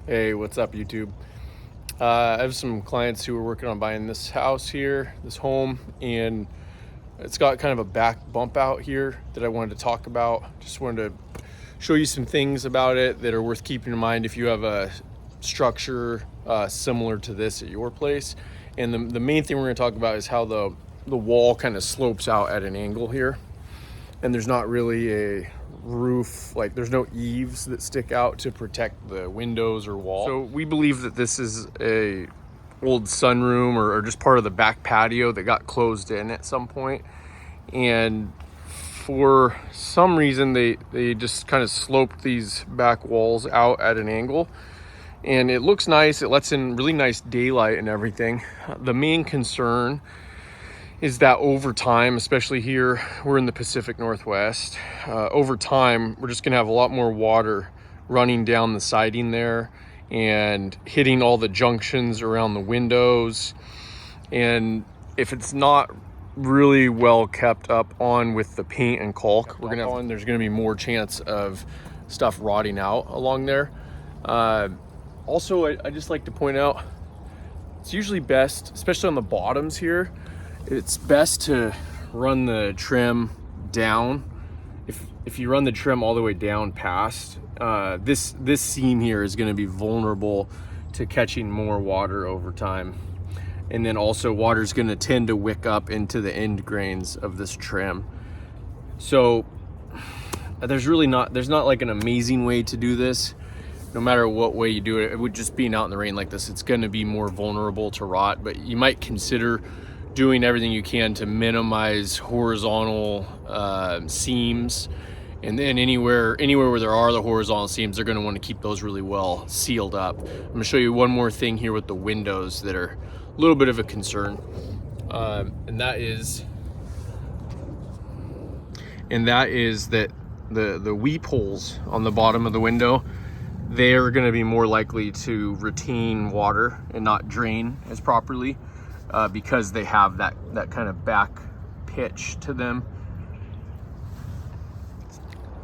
Hey, what's up, YouTube? I have some clients who are working on buying this house here, this home, and it's got kind of a back bump out here that I wanted to talk about. Just wanted to show you some things about it that are worth keeping in mind if you have a structure similar to this at your place. And the main thing we're going to talk about is how the wall kind of slopes out at an angle here, and there's not really a roof, like there's no eaves that stick out to protect the windows or wall. So we believe that this is a old sunroom or just part of the back patio that got closed in at some point, and for some reason they just kind of sloped these back walls out at an angle, and it looks nice. It lets in really nice daylight and everything. The main concern is that over time, especially here, we're in the Pacific Northwest, over time, we're just gonna have a lot more water running down the siding there and hitting all the junctions around the windows. And if it's not really well kept up on with the paint and caulk, there's gonna be more chance of stuff rotting out along there. Also, I just like to point out, it's usually best, especially on the bottoms here, it's best to run the trim down. If you run the trim all the way down past, this seam here is going to be vulnerable to catching more water over time. And then also water is going to tend to wick up into the end grains of this trim. So there's not like an amazing way to do this. No matter what way you do it, it would just being out in the rain like this, it's going to be more vulnerable to rot. But you might consider doing everything you can to minimize horizontal seams, and then anywhere where there are the horizontal seams, they're going to want to keep those really well sealed up. I'm going to show you one more thing here with the windows that are a little bit of a concern, and that is that the weep holes on the bottom of the window, they are going to be more likely to retain water and not drain as properly. Because they have that kind of back pitch to them.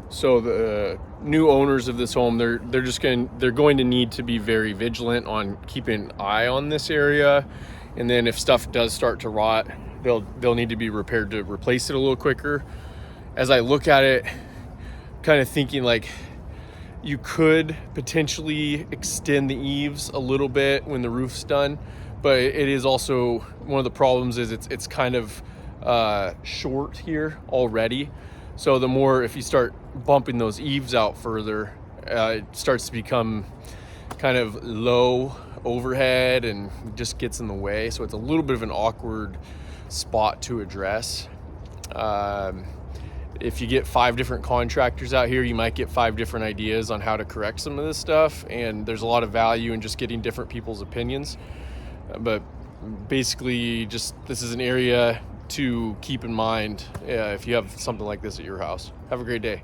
So the new owners of this home, they're going to need to be very vigilant on keeping an eye on this area. And then if stuff does start to rot, they'll need to be prepared to replace it a little quicker. As I look at it, kind of thinking like you could potentially extend the eaves a little bit when the roof's done. But it is also, one of the problems is it's kind of short here already. So the more, if you start bumping those eaves out further, it starts to become kind of low overhead and just gets in the way. So it's a little bit of an awkward spot to address. If you get 5 different contractors out here, you might get 5 different ideas on how to correct some of this stuff. And there's a lot of value in just getting different people's opinions. But basically, just this is an area to keep in mind if you have something like this at your house. Have a great day.